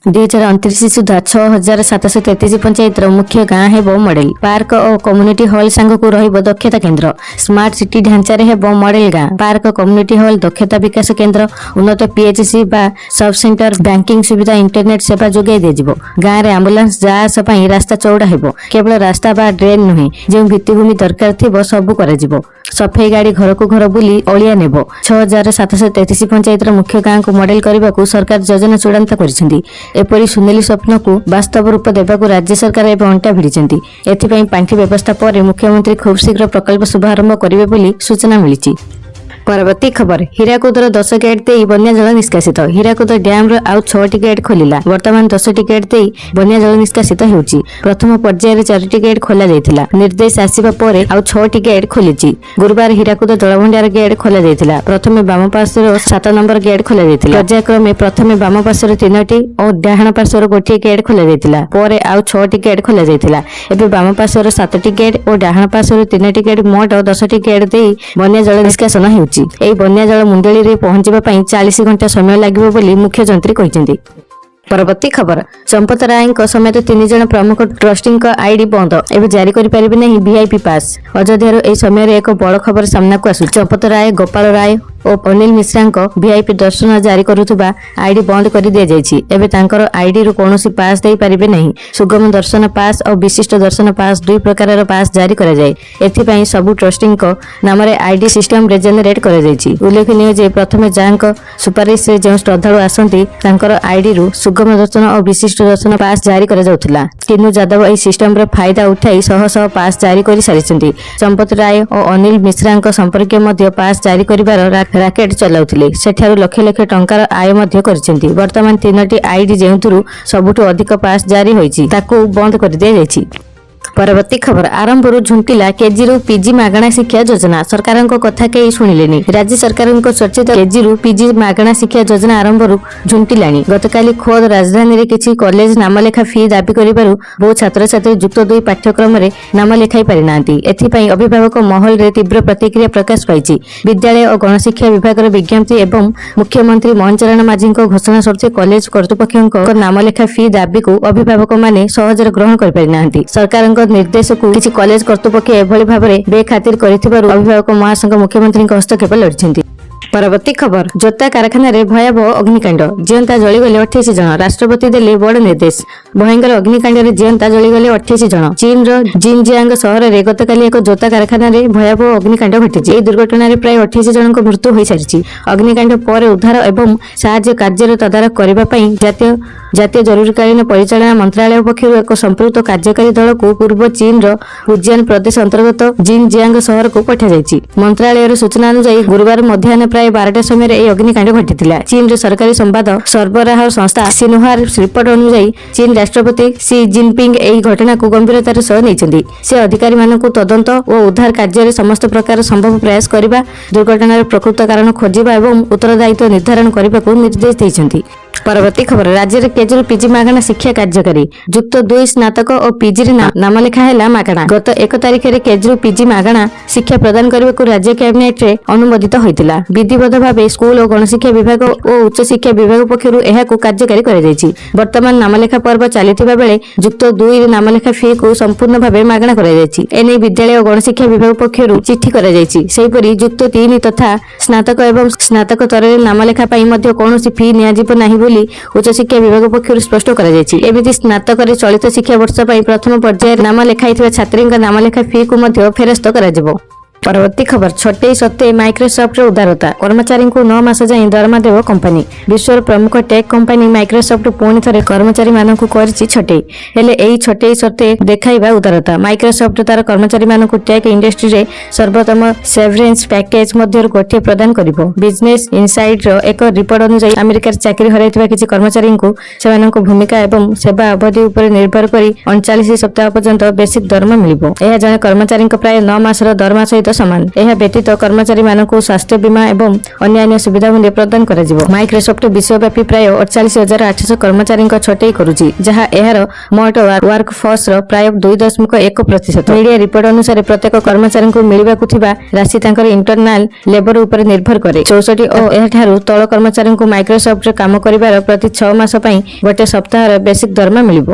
2029 सुधा 6733 पंचायत मुख्य गाँ हेब मॉडल पार्क और कम्युनिटी हॉल सांगकु रहिबो दक्षता केन्द्र स्मार्ट सिटी ढांचारे हेब मॉडल गाँ पार्क कम्युनिटी हॉल दक्षता विकास केन्द्र उन्नत पीएचसी बा सब सेंटर बैंकिंग सुविधा इंटरनेट सेवा जोगाई दिजिबो गाँ रे एम्बुलेंस जा आस पई रास्ता चौड़ा हेबो केवल रास्ता बा ड्रेन नुहे जो भित्तिभूमि दरकार थिबो सब करा जिवो सफाई गाड़ी घर को घर बुली अलिया नेबो 6733 पंचायत मुख्य गाँ को मॉडल करने को सरकार योजना चूड़ांत करिसेंती एपरी सुनेली स्वप्न को वास्तव रूप देवाक राज्य सरकार एवं अंटा भिड़िंट एथिपाई पांठि व्यवस्था पर मुख्यमंत्री खूब शीघ्र प्रकल्प शुभारंभ करेंगे बोली सूचना मिली। परवर्ती खबर हीराकुदर 10 गेट दे बन्या जल निष्कासित हीराकुद डैम आउ 6 गेट खोलिला वर्तमान 10 गेट दे बन्या जल निष्कासित होउची प्रथम पर्यायर 4 गेट खोला जायतिला निर्देश आसीबा परे आउ 6 गेट खोलिची गुरुवार हीराकुद जलभंडार गेट खोला जायतिला प्रथम बाम पार्श्वर 7 नंबर गेट खोला जायतिला पर्यायक्रमे प्रथम बाम पार्श्वर 3टी और डाहाण पार्श्वर 1 गेट खोला जायतिला परे आउ 6 गेट खोला जायतिला एबे बाम पार्श्वर 7टी गेट और डाहाण पार्श्वर 3टी गेट मोट 10टी गेट दे बन्या जल निष्कासन होउची एई बन्या जल मुंडली रे पहुंचबा पई 40 घंटा समय लागिबो बोली मुख्य जंत्री कहिसेंती। परवर्ती खबर संपत राय समेत 3 जन प्रमुख ट्रस्टी आईडी बंद एवं जारी करें नहीं वीआईपी पास अयोध्यार ए समय एक बड़ खबर सामना को आसु संपत राय गोपाल राय और अनिल मिश्रा वीआईपी दर्शन जारी करुवा आईडी बंद कर दि जाइए एवं तांकर आईडी रु कौन पास दे पारिबे नहीं सुगम दर्शन पास और विशिष्ट दर्शन पास 2 प्रकार पास जारी करा जाए एथिपाई सबु ट्रस्टी नाम आईडी सिस्टम रे जेनेरेट करा जाइए उल्लेखनीय जे प्रथम जहाँ सुपारिश से जो श्रद्धालु आसती आईडी रु सुगम दर्शन और विशिष्ट दर्शन पास जारी करा जाउथिला टीनू यादव एही सिस्टम रे फायदा उठाई शह शह पास जारी करि सारिछन्ती संपत राय और अनिल मिश्रा संपर्क मध्य पास जारी करिवार राकेट चलाउथिले सेठारु लक्ष लक्ष टंकार आय मध्य करिसेंती वर्तमान 3टी आईडी जेउथुरु सबुठु अधिक पास जारी होईची ताकू बंद कर दिया जायछि। परवर्ती खबर आरंभ झुंटिला केजी रु पीजी मागणा शिक्षा योजना सरकार कथा कई शुणिले राज्य सरकार चर्चित केजी रु पीजी मागणा शिक्षा योजना आरंभ झुंटिला गतकाली खोद राजधानी रे किछि कॉलेज नामलेखा फी दाबी करिबारु बहु छात्र छात्री युक्त 2 पाठ्यक्रम रे नाम लेखाई पारि नांती एथिपाई अभिभावक महल रे तीव्र प्रतिक्रिया प्रकाश पाइछि विद्यालय और गणशिक्षा विभाग विज्ञप्ति एवं मुख्यमंत्री मोहन चरण माझी घोषणा सत्वे कॉलेज कर्तृपक्ष नाम लेखा फी दाबी को अभिभावक माने सहजरे ग्रहण करि पारि नांती सरकार निर्देश को किसी कॉलेज कर्तृपक्ष एभली भाबरे बेखातिर करिथिबारु अभिभावक महासंघ मुख्यमंत्री हस्तक्षेप लड़िछन्ती। परवर्ती खबर जोता कारखाना रे भयावह अग्निकांड जीवंता जलीगले 28 जन राष्ट्रपति देले बड़ निर्देश भयंकर अग्निकांड रे जीवंता जलीगले 28 जन चीन रो जिनजियांग शहर रे गतकाली एक जोता कारखाना रे भयावह अग्निकांड घटिछि एई दुर्घटना रे प्राय 28 जन को मृत्यु होई सारिछि अग्निकांड पर उद्धार एवं साहाय्य कार्य तदारख करबा पई जातीय जरूरीकालीन परिचालना मंत्रालय पक्षरु एक संपुक्त कार्यकारी दल को पूर्व चीन रो फुजियान प्रदेश अंतर्गत जिनजियांग शहर को पठा जायछि मंत्रालय सूचना अनुसार गुरुवार मध्याह्न प्राय 12टा समय यह अग्निकांड घटिथिला चीन सरकारी संवाद सरबराह संस्था सिन्हुआर रिपोर्ट अनुसार चीन राष्ट्रपति शी जिनपिंग यह घटना को गंभीरतार सह नहीं से अधिकारी मानक तदंत और उद्धार कार्य समस्त प्रकार संभव प्रयास करने दुर्घटनार प्रकृत कारण खोजा और उत्तरदायित्व निर्धारण करने को निर्देश देते। परवर्ती खबर राज्य में केजी पीजी मागणा शिक्षा कार्यकारी युक्त 2 स्नातक और पीजी नाम लेखा है मागणा गत 1 तारिख में केजी पीजी मागणा शिक्षा प्रदान करने को राज्य कैबिनेट रे अनुमोदित होइतिला विधिवत भाव स्कूल और गणशिक्षा विभाग और उच्च शिक्षा विभाग पक्षरु एहा को कार्यकारी करा जायछि वर्तमान नामलेखा पर्व चलिथिबा बेले युक्त 2 नामलेखा फी को संपूर्ण भाव मागणा करा जायछि एने विद्यालय और गणशिक्षा विभाग पक्षरु चिट्ठी करा जायछि सेहिपरि युक्त 3 तथा स्नातक एवं स्नातक स्तରରେ नामलेखा पई मध्ये कोनोसी फी निया जिवो नाही बोली उच्च शिक्षा विभाग पक्षरु स्पष्ट करा जायछि एमिति स्नातक रे चलित शिक्षा वर्ष पई प्रथम पर्याय नाम लेखाइथिबा छात्रींका नामलेखा फी को मध्ये फेरस्त करा जिवो। परवर्ती खबर छटे सत्ते माइक्रोसॉफ्ट उदारता कर्मचारी को 9 मास जाए दरमा देव कंपनी विश्वर प्रमुख टेक कंपनी माइक्रोसॉफ्ट पुणी थे कर्मचारी मानक छटे हेले एही छटे सत्ते देखाइबा उदारता माइक्रोसॉफ्ट तार कर्मचारी मानक टेक इंडस्ट्री रे सर्वोत्तम सेवरेंस पैकेज मध्य गोटे प्रदान करिवो बिजनेस इनसाइट रो एक रिपोर्ट अनुसार अमेरिका चाकरी हराइथिबा किछि कर्मचारी को सेमानक भूमिका एवं सेवा अवधि उपर निर्भर करी 39 सप्ताह पर्यंत बेसिक दरमा मिलिबो एहा जने कर्मचारी प्राय 9 मासर दरमा सहित ସହିତ ସମାନ। ଏହା ବ୍ୟତୀତ କର୍ମଚାରୀମାନଙ୍କୁ ସ୍ୱାସ୍ଥ୍ୟ ବୀମା ଏବଂ ଅନ୍ୟାନ୍ୟ ସୁବିଧା ମଧ୍ୟ ପ୍ରଦାନ କରାଯିବ। ମାଇକ୍ରୋସଫ୍ଟ ବିଶ୍ୱବ୍ୟାପୀ ପ୍ରାୟ 48,800 କର୍ମଚାରୀଙ୍କ ଛଟେଇ କରୁଛି, ଯାହା ଏହାର ମୋଟ ୱାର୍କଫୋର୍ସର ପ୍ରାୟ 2.1%। ମିଡିଆ ରିପୋର୍ଟ ଅନୁସାରେ ପ୍ରତ୍ୟେକ କର୍ମଚାରୀଙ୍କୁ ମିଳିବାକୁ ଥିବା ରାଶି ତାଙ୍କର ଇଣ୍ଟରନାଲ ଲେବର ଉପରେ ନିର୍ଭର କରେ। 64 ଓ ଏହାଠାରୁ ତଳ କର୍ମଚାରୀଙ୍କୁ ମାଇକ୍ରୋସଫ୍ଟରେ କାମ କରିବାର ପ୍ରତି 6 ମାସ ପାଇଁ ଗୋଟେ ସପ୍ତାହର ବେସିକ ଦରମା ମିଳିବ।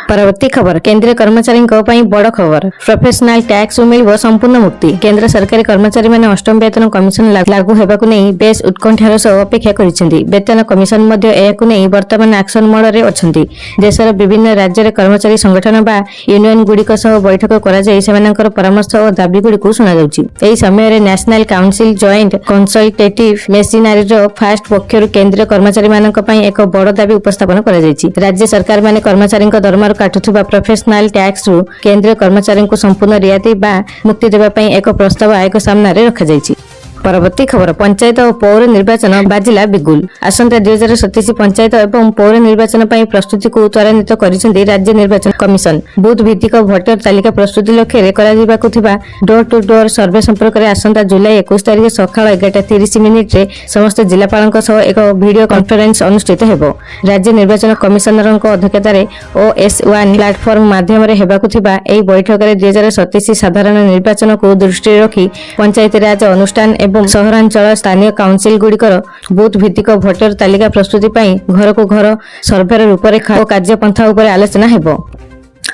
ପରବର୍ତ୍ତୀ ଖବର କେନ୍ଦ୍ରୀୟ କର୍ମଚାରୀଙ୍କ ପାଇଁ ବଡ଼ ଖବର। ପ୍ରଫେସନାଲ ଟ୍ୟାକ୍ସରୁ ମିଳିବ ସମ୍ପୂର୍ଣ୍ଣ ମୁକ୍ତି। କେନ୍ଦ୍ର ସରକାରୀ କର୍ମଚାରୀମାନେ ଅଷ୍ଟମ ବେତନ କମିଶନ ଲାଗୁ ହେବାକୁ ନେଇ ବେଶ୍ ଉତ୍କଣ୍ଠାର ସହ ଅପେକ୍ଷା କରିଛନ୍ତି। ବେତନ କମିଶନ ମଧ୍ୟ ଏହାକୁ ନେଇ ବର୍ତ୍ତମାନ ଆକ୍ସନ ମୋଡରେ ଅଛନ୍ତି। ଦେଶର ବିଭିନ୍ନ ରାଜ୍ୟରେ କର୍ମଚାରୀ ସଂଗଠନ ବା ୟୁନିୟନ ଗୁଡ଼ିକ ସହ ବୈଠକ କରାଯାଇ ସେମାନଙ୍କର ପରାମର୍ଶ ଓ ଦାବିଗୁଡ଼ିକୁ ଶୁଣାଯାଉଛି। ଏହି ସମୟରେ ନ୍ୟାସନାଲ କାଉନସିଲ ଜଏଣ୍ଟ କନସଲଟେଟିଭ ମେସିନାରୀର ଫାଷ୍ଟ ପକ୍ଷରୁ କେନ୍ଦ୍ରୀୟ କର୍ମଚାରୀମାନଙ୍କ ପାଇଁ ଏକ ବଡ଼ ଦାବି ଉପସ୍ଥାପନ କରାଯାଇଛି। ରାଜ୍ୟ ସରକାରମାନେ କର୍ମଚାରୀଙ୍କ ଦରମାରୁ କାଟୁଥିବା ପ୍ରଫେସନାଲ ଟ୍ୟାକ୍ସରୁ କେନ୍ଦ୍ରୀୟ କର୍ମଚାରୀଙ୍କୁ ସମ୍ପୂର୍ଣ୍ଣ ରିହାତି ବା ମୁକ୍ତି ଦେବା ପାଇଁ ଏକ ପ୍ରସ୍ତାବ ଆୟୋଗ ସାମ୍ନାରେ ରଖାଯାଇଛି। ପରବର୍ତ୍ତୀ ଖବର ପଞ୍ଚାୟତ ଓ ପୌର ନିର୍ବାଚନ ବାଜିଲା ବିଗୁଲ। ଆସନ୍ତା 2027 ପଞ୍ଚାୟତ ଏବଂ ପୌର ନିର୍ବାଚନ ପାଇଁ ପ୍ରସ୍ତୁତିକୁ ତ୍ୱରାନ୍ୱିତ କରିଛନ୍ତି ରାଜ୍ୟ ନିର୍ବାଚନ କମିଶନ। ବୁଥ୍ ଭିତ୍ତିକ ଭୋଟର ତାଲିକା ପ୍ରସ୍ତୁତି ଲକ୍ଷ୍ୟରେ କରାଯିବାକୁ ଥିବା ଡୋର ଟୁ ଡୋର ସର୍ଭେ ସମ୍ପର୍କରେ ଆସନ୍ତା ଜୁଲାଇ 21 ତାରିଖ ସକାଳ 11:30ରେ ସମସ୍ତ ଜିଲ୍ଲାପାଳଙ୍କ ସହ ଏକ ଭିଡିଓ କନଫରେନ୍ସ ଅନୁଷ୍ଠିତ ହେବ। ରାଜ୍ୟ ନିର୍ବାଚନ କମିଶନରଙ୍କ ଅଧ୍ୟକ୍ଷତାରେ OS1 ପ୍ଲାଟଫର୍ମ ମାଧ୍ୟମରେ ହେବାକୁ ଥିବା ଏହି ବୈଠକରେ 2027 ସାଧାରଣ ନିର୍ବାଚନକୁ ଦୃଷ୍ଟିରେ ରଖି ପଞ୍ଚାୟତିରାଜ ଅନୁଷ୍ଠାନ ଏବଂ ସହରାଞ୍ଚଳ ସ୍ଥାନୀୟ କାଉନସିଲ ଗୁଡ଼ିକର ବୁଥ୍ ଭିତ୍ତିକ ଭୋଟର ତାଲିକା ପ୍ରସ୍ତୁତି ପାଇଁ ଘରକୁ ଘର ସର୍ଭେର ରୂପରେଖା ଓ କାର୍ଯ୍ୟପନ୍ଥା ଉପରେ ଆଲୋଚନା ହେବ।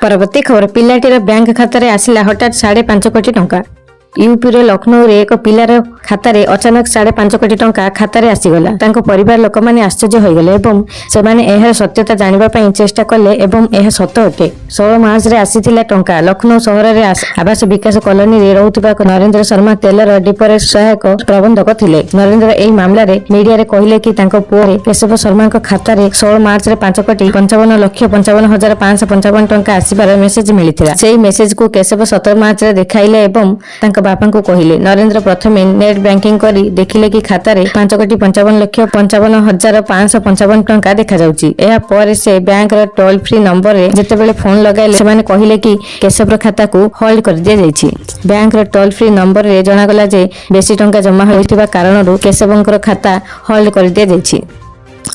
ପରବର୍ତ୍ତୀ ଖବର ପିଲାଟିର ବ୍ୟାଙ୍କ ଖାତାରେ ଆସିଲା ହଠାତ୍ 5.5 କୋଟି ଟଙ୍କା। ୟୁପିର ଲକ୍ଷ୍ନୌରେ ଏକ ପିଲାର ଖାତାରେ ଅଚାନକ 5.5 କୋଟି ଟଙ୍କା ଖାତାରେ ଆସିଗଲା। ତାଙ୍କ ପରିବାର ଲୋକମାନେ ଆଶ୍ଚର୍ଯ୍ୟ ହୋଇଗଲେ ଏବଂ ସେମାନେ ଏହାର ସତ୍ୟତା ଜାଣିବା ପାଇଁ ଚେଷ୍ଟା କଲେ ଏବଂ ଏହା ସତ ଅଟେ। 16 ମାର୍ଚ୍ଚରେ ଆସିଥିଲା ଟଙ୍କା। ଲକ୍ଷ୍ନୌ ସହରରେ ଆବାସ ବିକାଶ କଲୋନୀରେ ରହୁଥିବା ନରେନ୍ଦ୍ର ଶର୍ମା ତେଲର ଡିପୋରେ ସହାୟକ ପ୍ରବନ୍ଧକ ଥିଲେ। ନରେନ୍ଦ୍ର ଏହି ମାମଲାରେ ମିଡିଆରେ କହିଲେ କି ତାଙ୍କ ପୁଅ କେଶବ ଶର୍ମାଙ୍କ ଖାତାରେ 16 ମାର୍ଚ୍ଚରେ 5,55,55,555 ଟଙ୍କା ଆସିବାର ମେସେଜ ମିଳିଥିଲା। ସେହି ମେସେଜକୁ କେଶବ 17 ମାର୍ଚ୍ଚରେ ଦେଖାଇଲେ ଏବଂ ତାଙ୍କ ବାପାଙ୍କୁ କହିଲେ। ନରେନ୍ଦ୍ର ପ୍ରଥମେ ନେଟ୍ ବ୍ୟାଙ୍କିଂ କରି ଦେଖିଲେ କି ଖାତାରେ 5,55,55,555 ଟଙ୍କା ଦେଖାଯାଉଛି। ଏହା ପରେ ସେ ବ୍ୟାଙ୍କର ଟୋଲ ଫ୍ରି ନମ୍ବରରେ ଯେତେବେଳେ ଫୋନ୍ ଲଗାଇଲେ ସେମାନେ କହିଲେ କି କେଶବର ଖାତାକୁ ହୋଲ୍ଡ କରିଦିଆଯାଇଛି। ବ୍ୟାଙ୍କର ଟୋଲ ଫ୍ରି ନମ୍ବରରେ ଜଣାଗଲା ଯେ ବେଶୀ ଟଙ୍କା ଜମା ହୋଇଥିବା କାରଣରୁ କେଶବଙ୍କର ଖାତା ହୋଲ୍ଡ କରିଦିଆଯାଇଛି।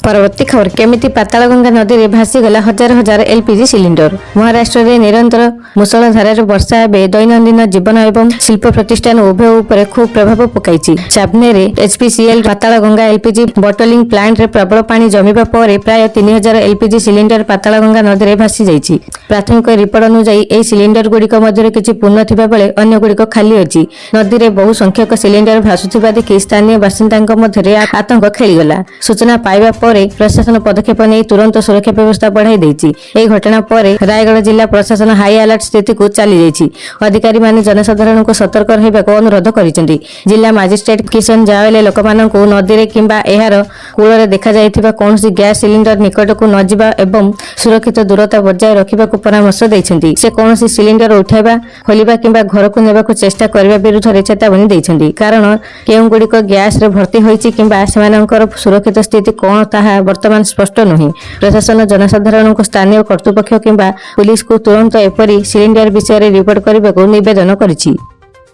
ପରବର୍ତ୍ତୀ ଖବର କେମିତି ପାତାଳଗଙ୍ଗା ନଦୀରେ ଭାସିଗଲା ହଜାର ହଜାର ଏଲପିଜି ସିଲିଣ୍ଡର। ମହାରାଷ୍ଟ୍ରରେ ନିରନ୍ତର ମୁଷଳଧାରାରେ ବର୍ଷା ଏବେ ଦୈନନ୍ଦିନ ଜୀବନ ଏବଂ ଶିଳ୍ପ ପ୍ରତିଷ୍ଠାନ ଉଭୟ ଉପରେ ଖୁବ୍ ପ୍ରଭାବ ପକାଇଛି। ଚାପନେରେ HPCL ପାତାଳଗଙ୍ଗା ଏଲପିଜି ବଟଲିଂ ପ୍ଲାଣ୍ଟରେ ପ୍ରବଳ ପାଣି ଜମିବା ପରେ ପ୍ରାୟ 3,000 ଏଲପିଜି ସିଲିଣ୍ଡର ପାତାଳଗଙ୍ଗା ନଦୀରେ ଭାସି ଯାଇଛି। ପ୍ରାଥମିକ ରିପୋର୍ଟ ଅନୁଯାୟୀ ଏହି ସିଲିଣ୍ଡର ଗୁଡ଼ିକ ମଧ୍ୟରେ କିଛି ପୂର୍ଣ୍ଣ ଥିବା ବେଳେ ଅନ୍ୟ ଗୁଡ଼ିକ ଖାଲି ଅଛି। ନଦୀରେ ବହୁ ସଂଖ୍ୟକ ସିଲିଣ୍ଡର ଭାସୁଥିବା ଦେଖି ସ୍ଥାନୀୟ ବାସିନ୍ଦାଙ୍କ ମଧ୍ୟରେ ଆତଙ୍କ ଖେଳିଗଲା। ସୂଚନା ପାଇବା ପରେ ପ୍ରଶାସନ ପଦକ୍ଷେପ ନେଇ ତୁରନ୍ତ ସୁରକ୍ଷା ବ୍ୟବସ୍ଥା ବଢ଼ାଇ ଦେଇଛି। ଏହି ଘଟଣା ପରେ ରାୟଗଡ଼ ଜିଲ୍ଲା ପ୍ରଶାସନ ହାଇ ଆଲର୍ଟ ସ୍ଥିତିକୁ ଚାଲିଯାଇଛି। ଅଧିକାରୀମାନେ ଜନସାଧାରଣଙ୍କୁ ସତର୍କ ରହିବାକୁ ଅନୁରୋଧ କରିଛନ୍ତି। ଜିଲ୍ଲା ମାଜିଷ୍ଟ୍ରେଟ କିଶନ ଜାୱଲେ ଲୋକମାନଙ୍କୁ ନଦୀରେ କିମ୍ବା ଏହାର କୂଳରେ ଦେଖାଯାଇଥିବା କୌଣସି ଗ୍ୟାସ୍ ସିଲିଣ୍ଡର ନିକଟକୁ ନ ଯିବା ଏବଂ ସୁରକ୍ଷିତ ଦୂରତା ବଜାୟ ରଖିବାକୁ ପରାମର୍ଶ ଦେଇଛନ୍ତି। ସେ କୌଣସି ସିଲିଣ୍ଡର ଉଠାଇବା, ଖୋଲିବା କିମ୍ବା ଘରକୁ ନେବାକୁ ଚେଷ୍ଟା କରିବା ବିରୁଦ୍ଧରେ ଚେତାବନୀ ଦେଇଛନ୍ତି। କାରଣ କେଉଁଗୁଡ଼ିକ ଗ୍ୟାସରେ ଭର୍ତ୍ତି ହୋଇଛି କିମ୍ବା ସେମାନଙ୍କର ସୁରକ୍ଷିତ ସ୍ଥିତି କ'ଣ ତାହା ବର୍ତ୍ତମାନ ସ୍ପଷ୍ଟ ନୁହେଁ। ପ୍ରଶାସନ ଜନସାଧାରଣଙ୍କୁ ସ୍ଥାନୀୟ କର୍ତ୍ତୃପକ୍ଷ କିମ୍ବା ପୁଲିସକୁ ତୁରନ୍ତ ଏପରି ସିଲିଣ୍ଡର ବିଷୟରେ ରିପୋର୍ଟ କରିବାକୁ ନିବେଦନ କରିଛି।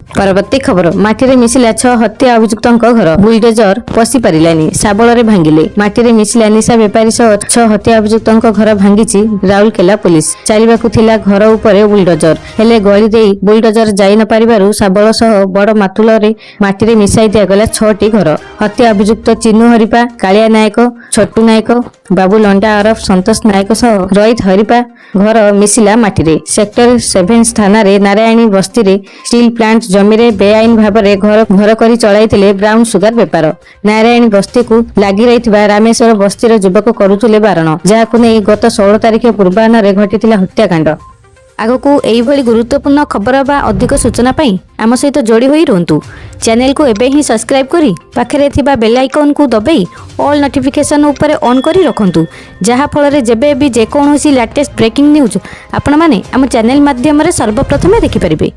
ପରବର୍ତ୍ତୀ ଖବର ମାଟିରେ ମିଶିଲା 6 ହତ୍ୟା ଅଭିଯୁକ୍ତଙ୍କ ଘର। ବୁଲଡୋଜର ପଶି ପାରିଲାନି, ଶାବଳରେ ଭାଙ୍ଗିଲେ। ମାଟିରେ ମିଶିଲା ନିଶା ବେପାରୀ ସହ 6 ହତ୍ୟା ଅଭିଯୁକ୍ତଙ୍କ ଘର ଭାଙ୍ଗିଛି ରାଉରକେଲା ପୁଲିସ। ଚାଲିବାକୁ ଥିଲା ଘର ଉପରେ ବୁଲଡୋଜର, ହେଲେ ଗଳି ଦେଇ ବୁଲଡୋଜର ଯାଇ ନ ପାରିବାରୁ ଶାବଳ ସହ ବଡ଼ ମାତୁଲରେ ମାଟିରେ ମିଶାଇ ଦିଆଗଲା 6ଟି ଘର। ହତ୍ୟା ଅଭିଯୁକ୍ତ ଚିନୁ ହରିପା, କାଳିଆ ନାୟକ, ଛୋଟୁ ନାୟକ, ବାବୁ ଲଣ୍ଡା ଓରଫ ସନ୍ତୋଷ ନାୟକ ସହ ରୋହିତ ହରିପା ଘର ମିଶିଲା ମାଟିରେ। ସେକ୍ଟର 7 ଥାନାରେ ନାରାୟଣୀ ବସ୍ତିରେ ଷ୍ଟିଲ୍ ପ୍ଲାଣ୍ଟ ଜମିରେ ବେଆଇନ ଭାବରେ ଘର କରି ଚଳାଇଥିଲେ ବ୍ରାଉନ ସୁଗାର ବେପାର। ନାରାୟଣୀ ବସ୍ତିକୁ ଲାଗି ରହିଥିବା ରାମେଶ୍ୱର ବସ୍ତିର ଯୁବକ କରୁଥିଲେ ବାରଣ, ଯାହାକୁ ନେଇ ଗତ 16 ତାରିଖ ପୂର୍ବାହ୍ନରେ ଘଟିଥିଲା ହତ୍ୟାକାଣ୍ଡ। ଆଗକୁ ଏଇଭଳି ଗୁରୁତ୍ୱପୂର୍ଣ୍ଣ ଖବର ବା ଅଧିକ ସୂଚନା ପାଇଁ ଆମ ସହିତ ଯୋଡ଼ି ହୋଇ ରୁହନ୍ତୁ। ଚ୍ୟାନେଲକୁ ଏବେ ହିଁ ସବସ୍କ୍ରାଇବ୍ କରି ପାଖରେ ଥିବା ବେଲ୍ ଆଇକନ୍କୁ ଦବାଇ ଅଲ୍ ନୋଟିଫିକେସନ୍ ଉପରେ ଅନ୍ କରି ରଖନ୍ତୁ, ଯାହାଫଳରେ ଯେବେ ବି ଯେକୌଣସି ଲାଟେଷ୍ଟ ବ୍ରେକିଂ ନ୍ୟୁଜ୍ ଆପଣମାନେ ଆମ ଚ୍ୟାନେଲ ମାଧ୍ୟମରେ ସର୍ବପ୍ରଥମେ ଦେଖିପାରିବେ।